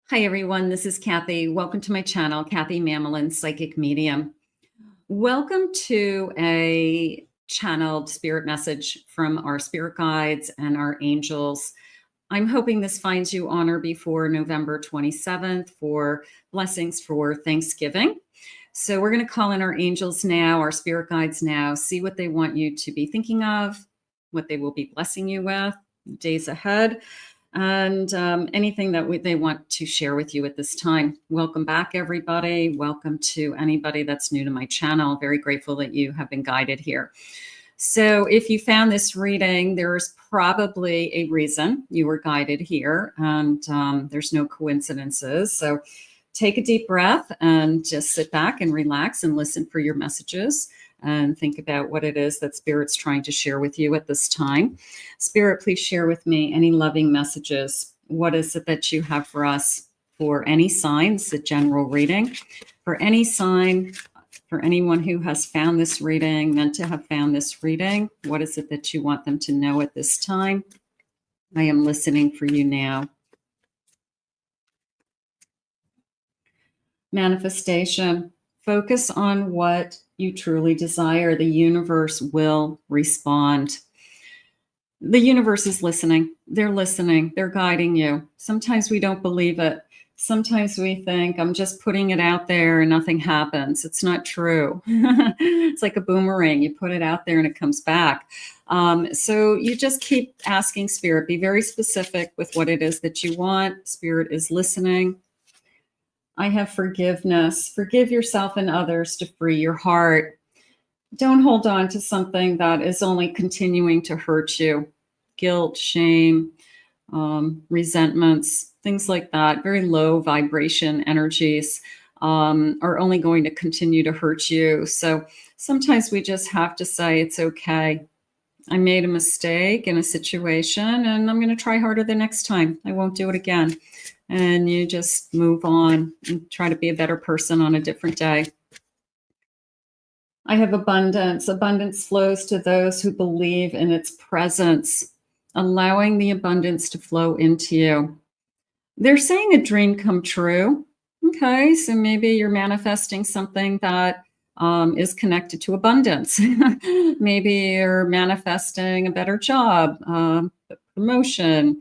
Hi, everyone. This is Kathy. Welcome to my channel, Kathy Mamelin, Psychic Medium. Welcome to a channeled spirit message from our spirit guides and our angels. I'm hoping this finds you on or before November 27th for blessings for Thanksgiving. So we're going to call in our angels now, our spirit guides now, see what they want you to be thinking of, what they will be blessing you with days ahead, and anything that they want to share with you at this time. Welcome back, everybody. Welcome to anybody that's new to my channel. Very grateful that you have been guided here. So if you found this reading, there's probably a reason you were guided here, and there's no coincidences. So take a deep breath and just sit back and relax and listen for your messages and think about what it is that Spirit's trying to share with you at this time. Spirit, please share with me any loving messages. What is it that you have for us for any signs, a general reading, for any sign, for anyone who has found this reading, meant to have found this reading? What is it that you want them to know at this time? I am listening for you now. Manifestation. Focus on what you truly desire. The universe will respond. The universe is listening. They're listening. They're guiding you. Sometimes we don't believe it. Sometimes we think, I'm just putting it out there and nothing happens. It's not true. It's like a boomerang. You put it out there and it comes back. So you just keep asking Spirit. Be very specific with what it is that you want. Spirit is listening. I have forgiveness. Forgive yourself and others to free your heart. Don't hold on to something that is only continuing to hurt you. Guilt, shame, resentments, things like that. Very low vibration energies are only going to continue to hurt you. So sometimes we just have to say, it's okay. I made a mistake in a situation and I'm going to try harder the next time. I won't do it again. And you just move on and try to be a better person on a different day. I have abundance. Abundance flows to those who believe in its presence, allowing the abundance to flow into you. They're saying a dream come true. Okay, so maybe you're manifesting something that is connected to abundance. Maybe you're manifesting a better job, promotion,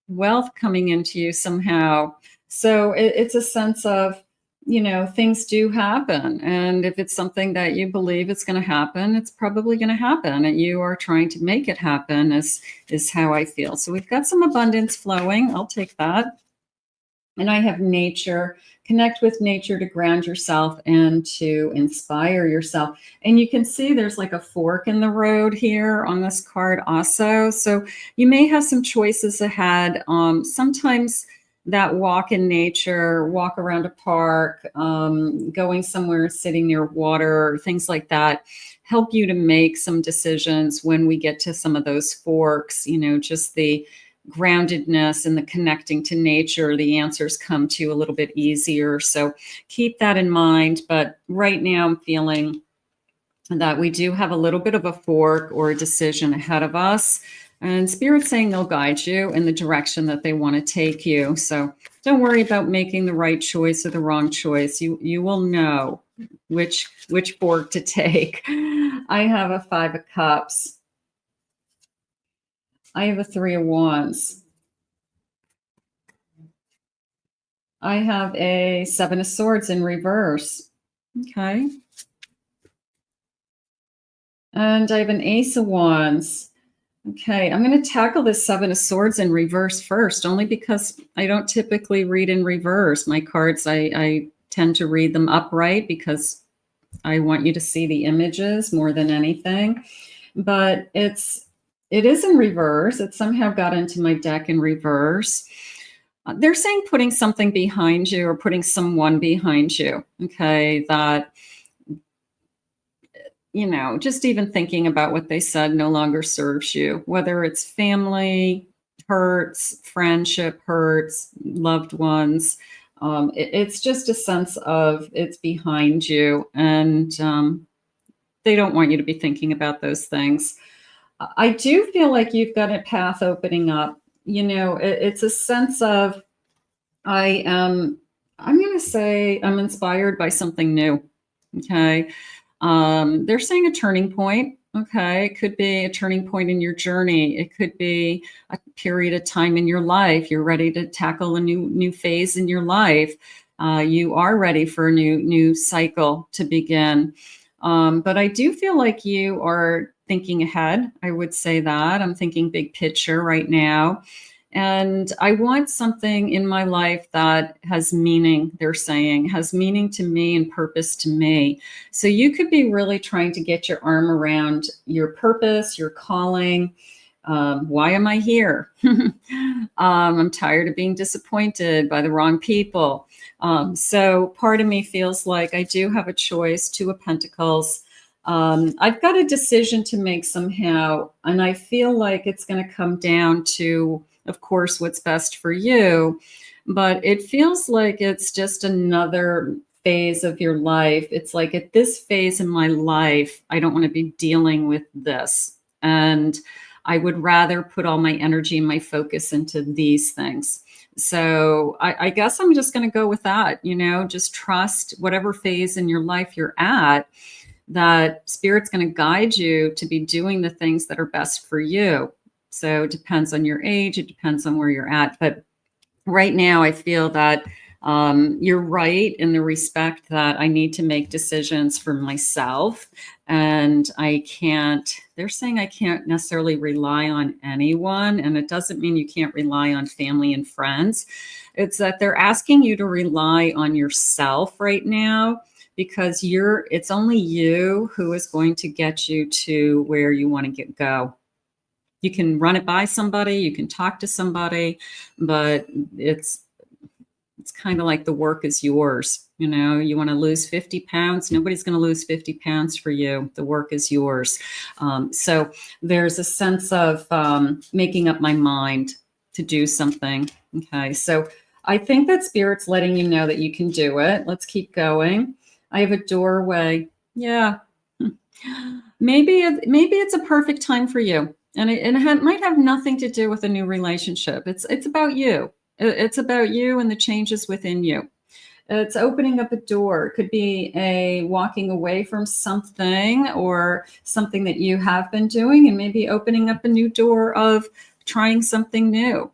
wealth coming into you somehow. So it's a sense of, things do happen. And if it's something that you believe it's going to happen, it's probably going to happen. And you are trying to make it happen is how I feel. So we've got some abundance flowing. I'll take that. And I have nature. Connect with nature to ground yourself and to inspire yourself. And you can see there's like a fork in the road here on this card also. So you may have some choices ahead. Sometimes that walk in nature, walk around a park, going somewhere, sitting near water, things like that, help you to make some decisions when we get to some of those forks, just the groundedness and the connecting to nature, the answers come to you a little bit easier. So keep that in mind. But right now I'm feeling that we do have a little bit of a fork or a decision ahead of us. And Spirit's saying they'll guide you in the direction that they want to take you. So don't worry about making the right choice or the wrong choice. You will know which fork to take. I have a 5 of Cups. I have a 3 of Wands. I have a 7 of Swords in reverse. Okay. And I have an Ace of Wands. Okay, I'm going to tackle this 7 of Swords in reverse first, only because I don't typically read in reverse. My cards, I tend to read them upright because I want you to see the images more than anything. But it is in reverse. It somehow got into my deck in reverse. They're saying putting something behind you or putting someone behind you. Okay, that, just even thinking about what they said no longer serves you, whether it's family hurts, friendship hurts, loved ones. It's just a sense of it's behind you, and they don't want you to be thinking about those things. I do feel like you've got a path opening up. It's a sense of I'm going to say I'm inspired by something new. Okay. They're saying a turning point. Okay. It could be a turning point in your journey. It could be a period of time in your life. You're ready to tackle a new phase in your life. You are ready for a new cycle to begin. But I do feel like you are thinking ahead. I would say that. I'm thinking big picture right now. And I want something in my life that has meaning, they're saying, has meaning to me and purpose to me. So you could be really trying to get your arm around your purpose, your calling. Why am I here? I'm tired of being disappointed by the wrong people. So part of me feels like I do have a choice, Two of Pentacles. I've got a decision to make somehow, and I feel like it's going to come down to, of course, what's best for you, but it feels like it's just another phase of your life. It's like at this phase in my life, I don't want to be dealing with this. And I would rather put all my energy and my focus into these things. So I guess I'm just going to go with that, just trust whatever phase in your life you're at, that Spirit's going to guide you to be doing the things that are best for you. So it depends on your age. It depends on where you're at. But right now, I feel that you're right in the respect that I need to make decisions for myself. And they're saying I can't necessarily rely on anyone. And it doesn't mean you can't rely on family and friends. It's that they're asking you to rely on yourself right now, because it's only you who is going to get you to where you want to go. You can run it by somebody, you can talk to somebody, but it's kind of like the work is yours. You want to lose 50 pounds. Nobody's going to lose 50 pounds for you. The work is yours. So there's a sense of making up my mind to do something. Okay. So I think that Spirit's letting you know that you can do it. Let's keep going. I have a doorway. Yeah. Maybe it's a perfect time for you. And it might have nothing to do with a new relationship. It's about you. It's about you and the changes within you. It's opening up a door. It could be a walking away from something or something that you have been doing, and maybe opening up a new door of trying something new,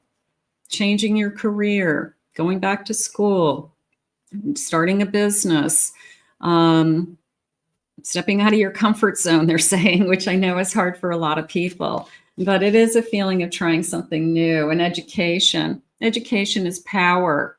changing your career, going back to school, starting a business, stepping out of your comfort zone, they're saying, which I know is hard for a lot of people, but it is a feeling of trying something new. And education is power.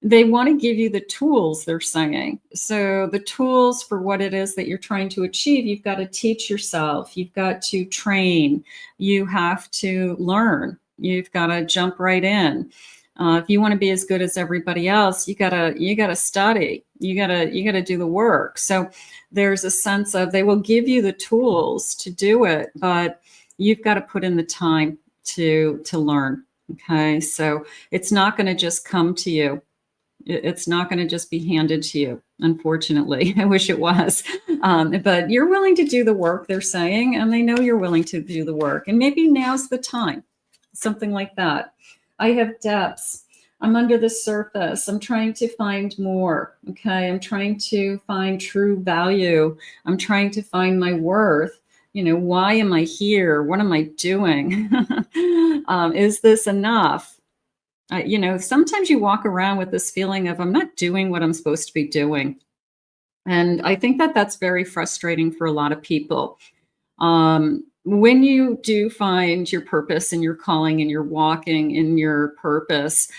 They want to give you the tools, they're saying. So the tools for what it is that you're trying to achieve, you've got to teach yourself. You've got to train. You have to learn. You've got to jump right in. If you want to be as good as everybody else, you gotta study. You gotta do the work. So there's a sense of they will give you the tools to do it, but you've got to put in the time to learn. Okay, so it's not going to just come to you. It's not going to just be handed to you. Unfortunately, I wish it was, but you're willing to do the work, they're saying, and they know you're willing to do the work. And maybe now's the time, something like that. I have depths. I'm under the surface. I'm trying to find more. Okay. I'm trying to find true value. I'm trying to find my worth. Why am I here? What am I doing? Is this enough? Sometimes you walk around with this feeling of I'm not doing what I'm supposed to be doing. And I think that that's very frustrating for a lot of people. When you do find your purpose and your calling and you're walking in your purpose,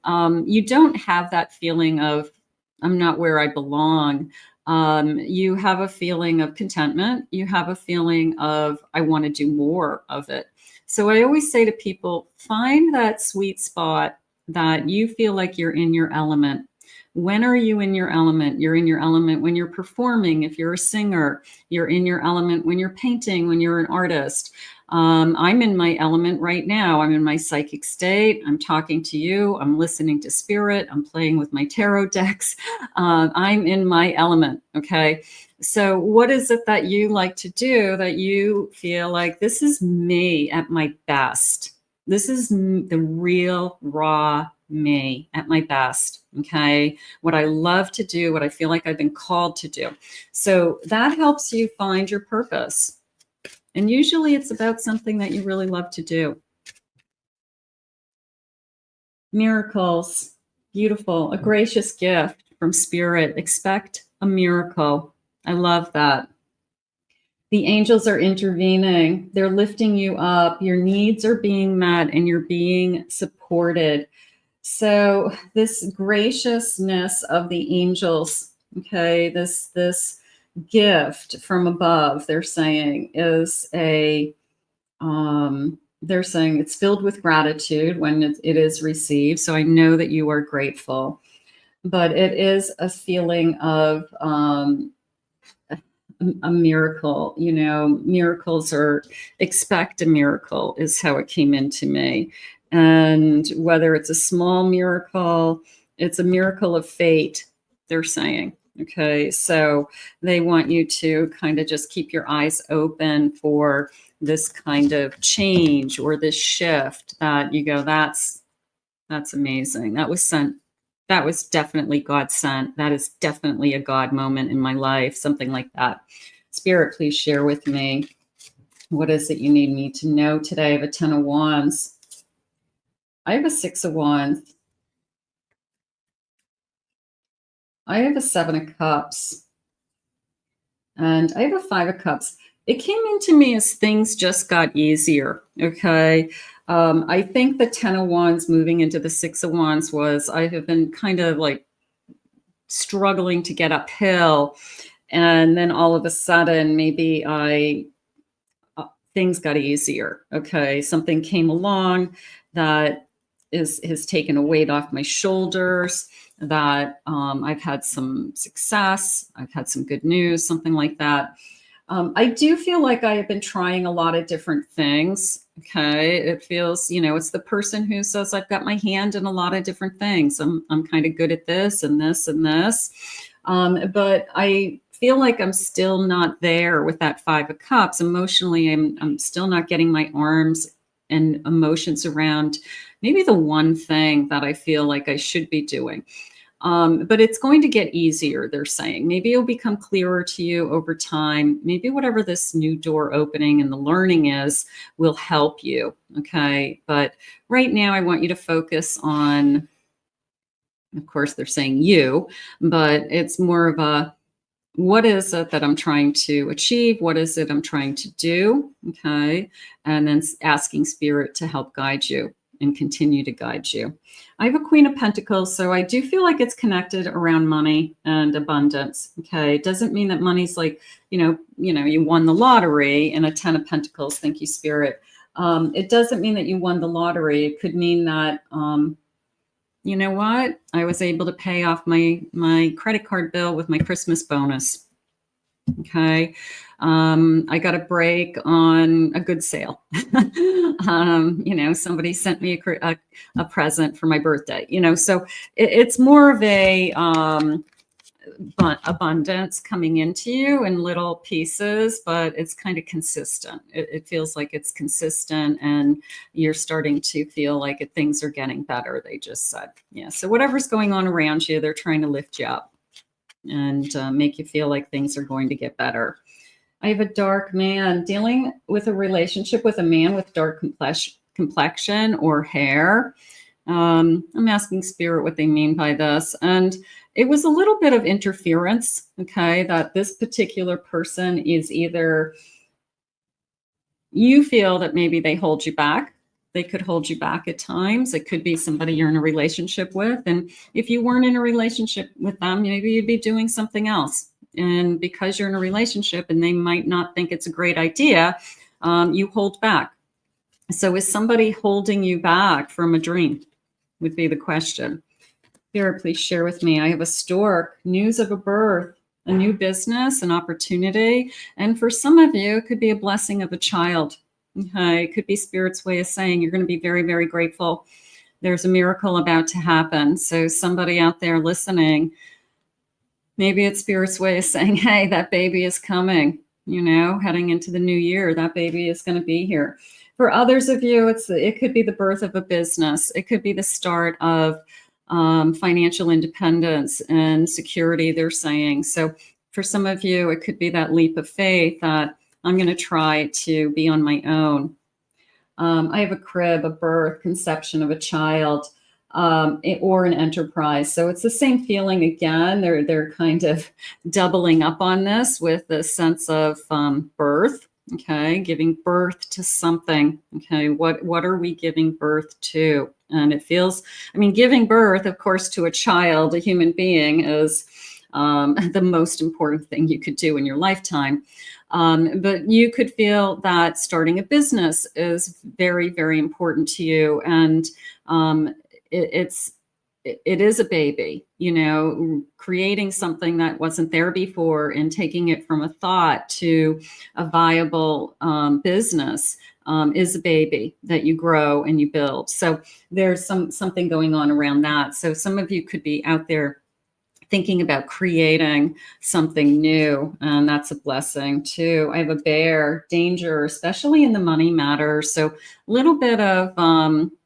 you don't have that feeling of I'm not where I belong. You have a feeling of contentment. You have a feeling of I want to do more of it. So I always say to people, find that sweet spot that you feel like you're in your element. When are you in your element? You're in your element when you're performing. If you're a singer, you're in your element when you're painting, when you're an artist. I'm in my element right now. I'm in my psychic state. I'm talking to you. I'm listening to spirit. I'm playing with my tarot decks. I'm in my element. Okay. So what is it that you like to do that you feel like this is me at my best? This is the real raw me at my best. Okay. What I love to do, what I feel like I've been called to do. So that helps you find your purpose. And usually it's about something that you really love to do. Miracles. Beautiful. A gracious gift from spirit. Expect a miracle. I love that. The angels are intervening. They're lifting you up. Your needs are being met and you're being supported. So this graciousness of the angels, okay, this gift from above, they're saying is they're saying it's filled with gratitude when it is received. So I know that you are grateful, but it is a feeling of a miracle. You know, miracles are, expect a miracle is how it came into me. And whether it's a small miracle, it's a miracle of fate, they're saying. Okay, so they want you to kind of just keep your eyes open for this kind of change or this shift that you go, that's amazing. That was sent. That was definitely God sent. That is definitely a God moment in my life, something like that. Spirit, please share with me. What is it you need me to know today? I have a 10 of Wands. I have a 6 of Wands. I have a 7 of Cups. And I have a 5 of Cups. It came into me as things just got easier, okay? I think the 10 of Wands moving into the 6 of Wands was I have been kind of like struggling to get uphill. And then all of a sudden, maybe things got easier, okay? Something came along that has taken a weight off my shoulders, that I've had some success, I've had some good news, something like that. I do feel like I have been trying a lot of different things. Okay. It feels, you know, it's the person who says, I've got my hand in a lot of different things. I'm kind of good at this and this and this. But I feel like I'm still not there with that 5 of Cups. Emotionally, I'm still not getting my arms and emotions around maybe the one thing that I feel like I should be doing. But it's going to get easier, they're saying. Maybe it'll become clearer to you over time. Maybe whatever this new door opening and the learning is will help you, okay? But right now, I want you to focus on, of course, they're saying you, but it's more of a, what is it that I'm trying to achieve? What is it I'm trying to do, okay? And then asking Spirit to help guide you and continue to guide you. I have a Queen of Pentacles, so I do feel like it's connected around money and abundance. Okay, it doesn't mean that money's like, you won the lottery, and a 10 of Pentacles. Thank you, Spirit. It doesn't mean that you won the lottery. It could mean that, you know what? I was able to pay off my credit card bill with my Christmas bonus. Okay. I got a break on a good sale. Somebody sent me a present for my birthday, so it's more of a abundance coming into you in little pieces, but it's kind of consistent. It feels like it's consistent and you're starting to feel like things are getting better. They just said, yeah. So whatever's going on around you, they're trying to lift you up and make you feel like things are going to get better. I have a dark man dealing with a relationship with a man with dark complexion or hair. I'm asking Spirit what they mean by this. And it was a little bit of interference, okay, that this particular person is either, you feel that maybe they hold you back. They could hold you back at times. It could be somebody you're in a relationship with. And if you weren't in a relationship with them, maybe you'd be doing something else. And because you're in a relationship and they might not think it's a great idea, you hold back. So is somebody holding you back from a dream would be the question. Spirit, please share with me. I have a stork, news of a birth, a new business, an opportunity. And for some of you, it could be a blessing of a child. Okay. It could be Spirit's way of saying you're going to be very, very grateful. There's a miracle about to happen. So somebody out there listening, maybe it's Spirit's way of saying, hey, that baby is coming. heading into the new year. That baby is going to be here. For others of you, it could be the birth of a business. It could be the start of financial independence and security, they're saying. So for some of you, it could be that leap of faith that I'm going to try to be on my own. I have a crib, a birth, conception of a child, or an enterprise. So it's the same feeling again. They're kind of doubling up on this with the sense of birth. Okay, giving birth to something. Okay, what are we giving birth to? And it feels, giving birth, of course, to a child, a human being, is the most important thing you could do in your lifetime. But you could feel that starting a business is very, very important to you. And it is a baby, creating something that wasn't there before and taking it from a thought to a viable business is a baby that you grow and you build. So there's something going on around that. So some of you could be out there thinking about creating something new, and that's a blessing too. I have a bear, danger, especially in the money matter. So a little bit of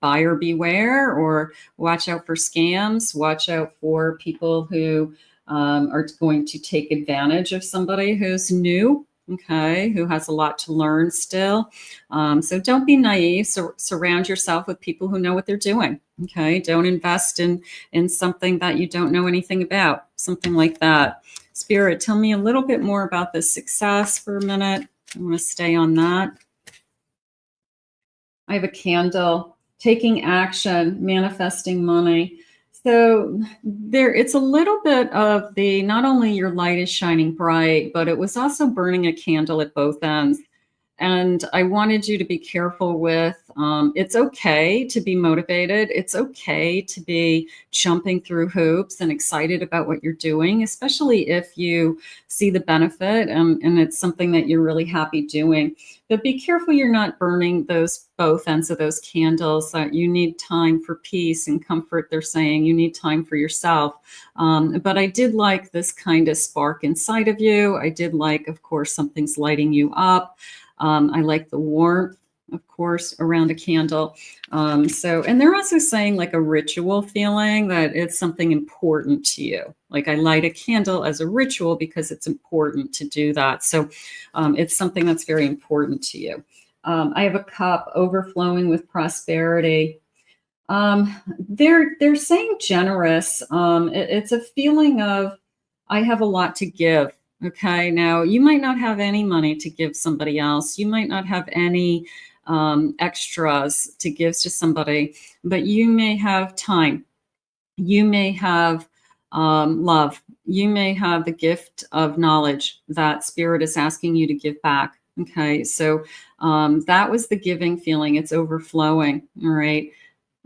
buyer beware, or watch out for scams, watch out for people who are going to take advantage of somebody who's new, okay, who has a lot to learn still. So don't be naive. Surround yourself with people who know what they're doing. Okay, don't invest in something that you don't know anything about, something like that. Spirit, tell me a little bit more about this success for a minute. I want to stay on that. I have a candle, taking action, manifesting money. So it's a little bit of the, not only your light is shining bright, but it was also burning a candle at both ends. And I wanted you to be careful with, it's okay to be motivated. It's okay to be jumping through hoops and excited about what you're doing, especially if you see the benefit and it's something that you're really happy doing. But be careful you're not burning both ends of those candles. That you need time for peace and comfort, they're saying. You need time for yourself. But I did like this kind of spark inside of you. I did like, of course, something's lighting you up. I like the warmth, of course, around a candle. And they're also saying like a ritual feeling, that it's something important to you. Like, I light a candle as a ritual because it's important to do that. So it's something that's very important to you. I have a cup overflowing with prosperity. They're saying generous. It's a feeling of, I have a lot to give. Okay, now you might not have any money to give somebody else. You might not have any extras to give to somebody, but you may have time. You may have love. You may have the gift of knowledge that Spirit is asking you to give back. Okay, so that was the giving feeling. It's overflowing. All right.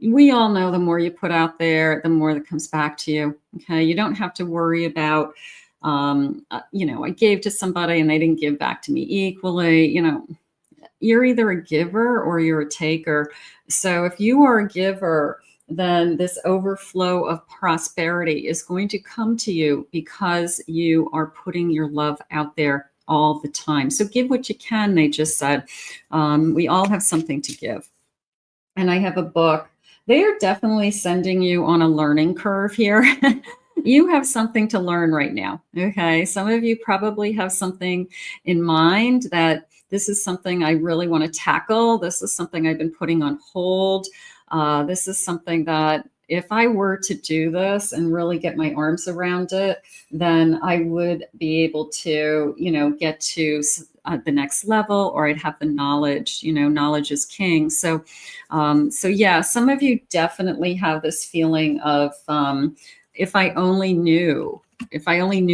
We all know the more you put out there, the more that comes back to you. Okay, you don't have to worry about, I gave to somebody and they didn't give back to me equally. You're either a giver or you're a taker. So if you are a giver, then this overflow of prosperity is going to come to you because you are putting your love out there all the time. So give what you can, they just said. We all have something to give. And I have a book. They are definitely sending you on a learning curve here. You have something to learn right now. Okay. Some of you probably have something in mind that this is something I really want to tackle. This is something I've been putting on hold. This is something that if I were to do this and really get my arms around it, then I would be able to, get to the next level, or I'd have the knowledge. Knowledge is king. So yeah, some of you definitely have this feeling of, if I only knew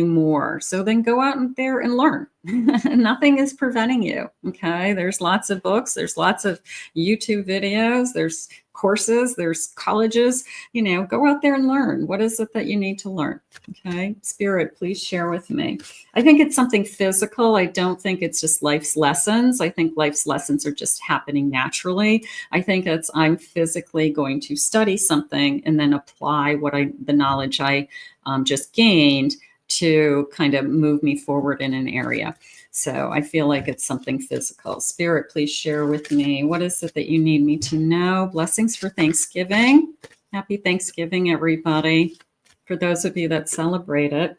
more. So then go out there and learn. Nothing is preventing you. Okay. There's lots of books. There's lots of YouTube videos. There's courses. There's colleges. Go out there and learn. What is it that you need to learn? Okay. Spirit, please share with me. I think it's something physical. I don't think it's just life's lessons. I think life's lessons are just happening naturally. I think I'm physically going to study something and then apply the knowledge I just gained to kind of move me forward in an area. So I feel like it's something physical. Spirit, please share with me. What is it that you need me to know? Blessings for Thanksgiving. Happy Thanksgiving, everybody. For those of you that celebrate it.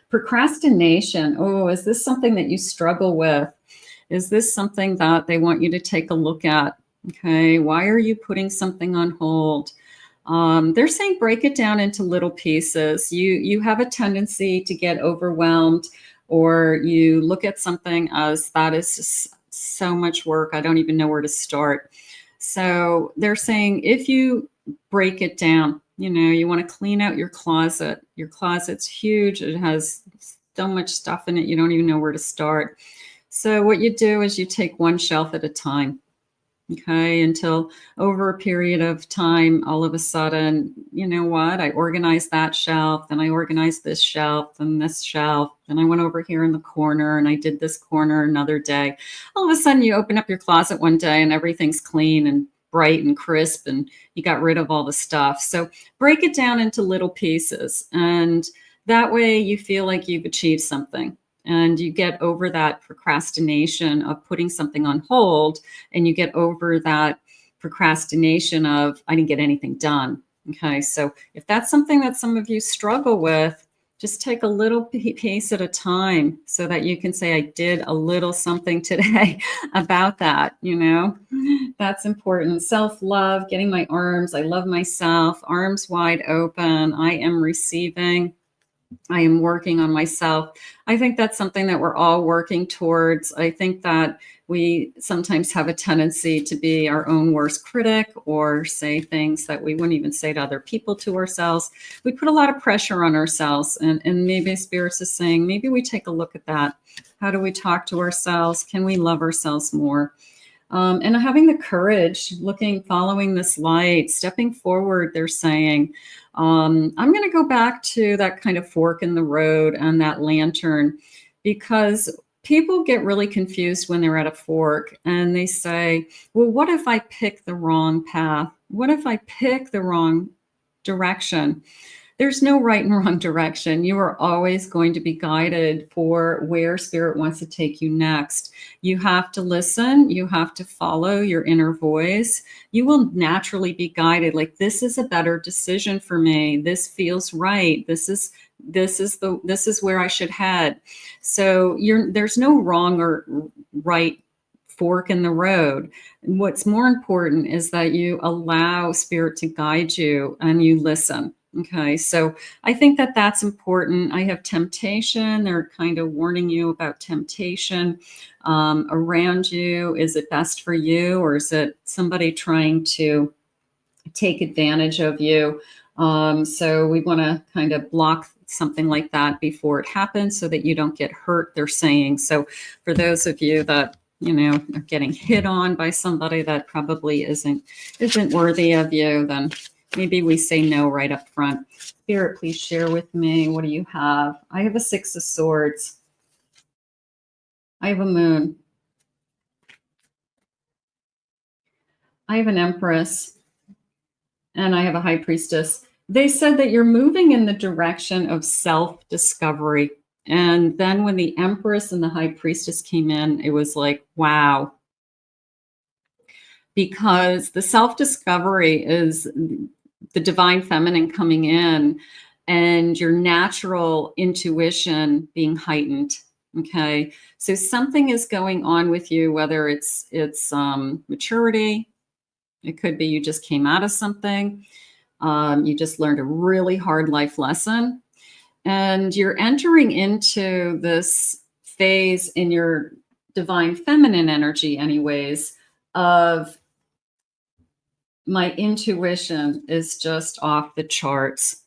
Procrastination. Oh, is this something that you struggle with? Is this something that they want you to take a look at? Okay, why are you putting something on hold? They're saying break it down into little pieces. You have a tendency to get overwhelmed, or you look at something as that is just so much work, I don't even know where to start. So they're saying if you break it down, you know, you want to clean out your closet. Your closet's huge. It has so much stuff in it, you don't even know where to start. So what you do is you take one shelf at a time. Okay, until over a period of time, all of a sudden, you know what? I organized that shelf, then I organized this shelf, and this shelf, and I went over here in the corner and I did this corner another day. All of a sudden, you open up your closet one day and everything's clean and bright and crisp, and you got rid of all the stuff. So break it down into little pieces, and that way you feel like you've achieved something. And you get over that procrastination of putting something on hold, and you get over that procrastination of, I didn't get anything done. Okay, so if that's something that some of you struggle with, just take a little piece at a time so that you can say, I did a little something today about that, you know? That's important. Self-love, getting my arms, I love myself, arms wide open, I am receiving. I am working on myself. I think that's something that we're all working towards. I think that we sometimes have a tendency to be our own worst critic, or say things that we wouldn't even say to other people to ourselves. We put a lot of pressure on ourselves, and maybe Spirits is saying, maybe we take a look at that. How do we talk to ourselves? Can we love ourselves more? And having the courage, following this light, stepping forward, they're saying, I'm going to go back to that kind of fork in the road and that lantern, because people get really confused when they're at a fork and they say, well, what if I pick the wrong path? What if I pick the wrong direction? There's no right and wrong direction. You are always going to be guided for where Spirit wants to take you next. You have to listen. You have to follow your inner voice. You will naturally be guided. Like, this is a better decision for me. This feels right. This is where I should head. So there's no wrong or right fork in the road. What's more important is that you allow Spirit to guide you and you listen. Okay, so I think that that's important. I have temptation. They're kind of warning you about temptation around you. Is it best for you, or is it somebody trying to take advantage of you? So we want to kind of block something like that before it happens so that you don't get hurt, they're saying. So for those of you that, you know, are getting hit on by somebody that probably isn't worthy of you, then maybe we say no right up front. Spirit, please share with me. What do you have? I have a Six of Swords. I have a Moon. I have an Empress. And I have a High Priestess. They said that you're moving in the direction of self-discovery. And then when the Empress and the High Priestess came in, it was like, wow. Because the self-discovery is the divine feminine coming in and your natural intuition being heightened. Okay, so something is going on with you, whether it's maturity. It could be you just came out of something. You just learned a really hard life lesson, and you're entering into this phase in your divine feminine energy anyways of, my intuition is just off the charts.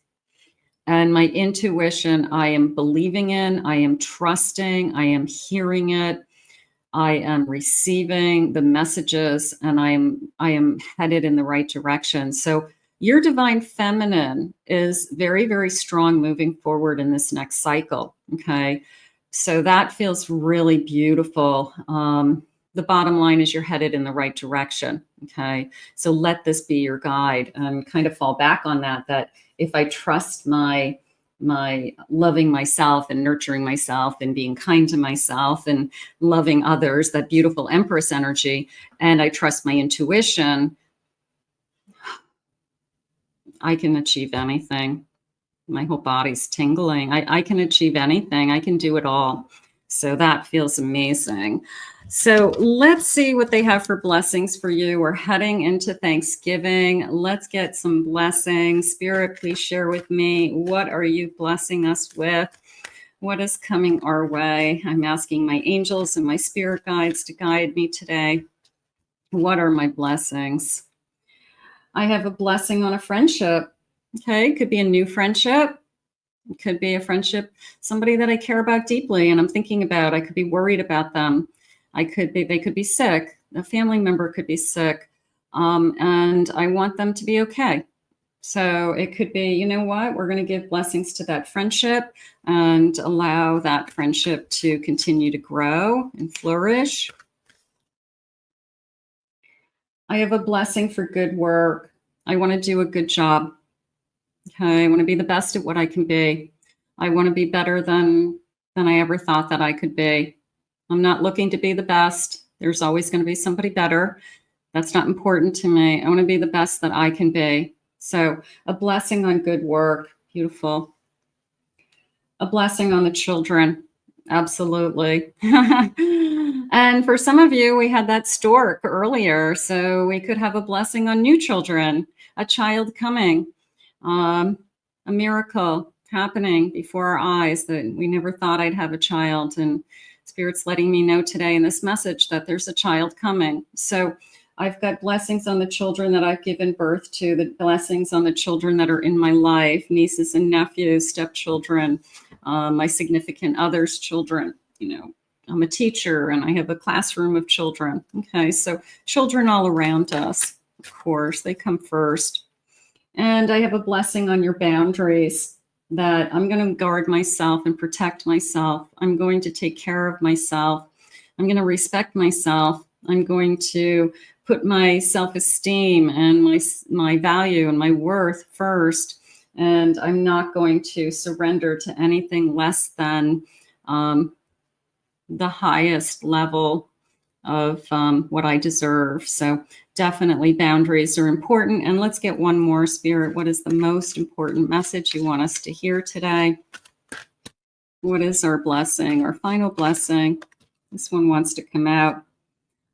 And my intuition, I am believing in, I am trusting, I am hearing it, I am receiving the messages, and I am headed in the right direction. So your divine feminine is very, very strong moving forward in this next cycle. Okay. So that feels really beautiful. The bottom line is you're headed in the right direction. Okay. So let this be your guide and kind of fall back on that if I trust my my loving myself and nurturing myself and being kind to myself and loving others, that beautiful Empress energy, and I trust my intuition, I can achieve anything. My whole body's tingling. I can achieve anything. I can do it all. So that feels amazing. So let's see what they have for blessings for you. We're heading into Thanksgiving. Let's get some blessings. Spirit, please share with me. What are you blessing us with? What is coming our way? I'm asking my angels and my spirit guides to guide me today. What are my blessings? I have a blessing on a friendship. Okay, it could be a new friendship. It could be a friendship, somebody that I care about deeply and I'm thinking about. I could be worried about them. They could be sick. A family member could be sick. And I want them to be okay. So it could be, you know what, we're going to give blessings to that friendship and allow that friendship to continue to grow and flourish. I have a blessing for good work. I want to do a good job. Okay, I want to be the best at what I can be. I want to be better than I ever thought that I could be. I'm not looking to be the best. There's always going to be somebody better. That's not important to me. I want to be the best that I can be. So a blessing on good work. Beautiful. A blessing on the children. Absolutely. And for some of you, we had that stork earlier. So we could have a blessing on new children, a child coming. A miracle happening before our eyes that we never thought I'd have a child, and Spirit's letting me know today in this message that there's a child coming. So I've got blessings on the children that I've given birth to, the blessings on the children that are in my life, nieces and nephews, stepchildren, my significant other's children. You know, I'm a teacher and I have a classroom of children. Okay, so children all around us, of course, they come first. And I have a blessing on your boundaries that I'm going to guard myself and protect myself. I'm going to take care of myself. I'm going to respect myself. I'm going to put my self-esteem and my value and my worth first. And I'm not going to surrender to anything less than the highest level of what I deserve. So definitely boundaries are important. And let's get one more, Spirit. What is the most important message you want us to hear today? What is our blessing, our final blessing? This one wants to come out.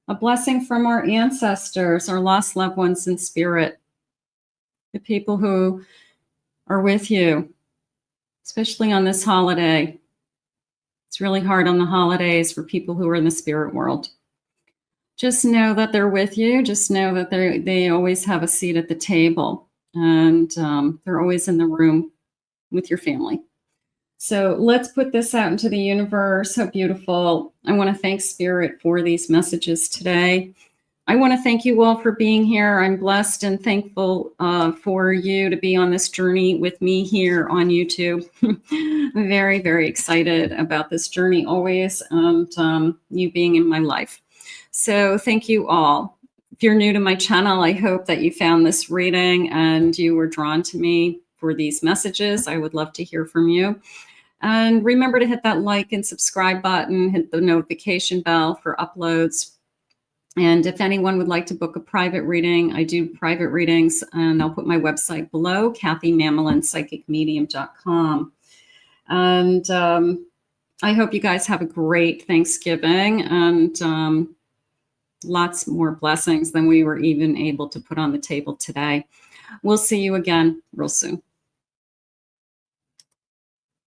A blessing from our ancestors, our lost loved ones in spirit, the people who are with you, especially on this holiday. It's really hard on the holidays for people who are in the spirit world. Just know that they're with you. Just know that they always have a seat at the table, and they're always in the room with your family. So let's put this out into the universe. How beautiful. I want to thank Spirit for these messages today. I want to thank you all for being here. I'm blessed and thankful for you to be on this journey with me here on YouTube. I'm very, very excited about this journey always, and you being in my life. So thank you all. If you're new to my channel, I hope that you found this reading and you were drawn to me for these messages. I would love to hear from you. And remember to hit that like and subscribe button, hit the notification bell for uploads. And if anyone would like to book a private reading, I do private readings, and I'll put my website below, KathyMamolinsPsychicMedium.com. And I hope you guys have a great Thanksgiving and lots more blessings than we were even able to put on the table today. We'll see you again real soon.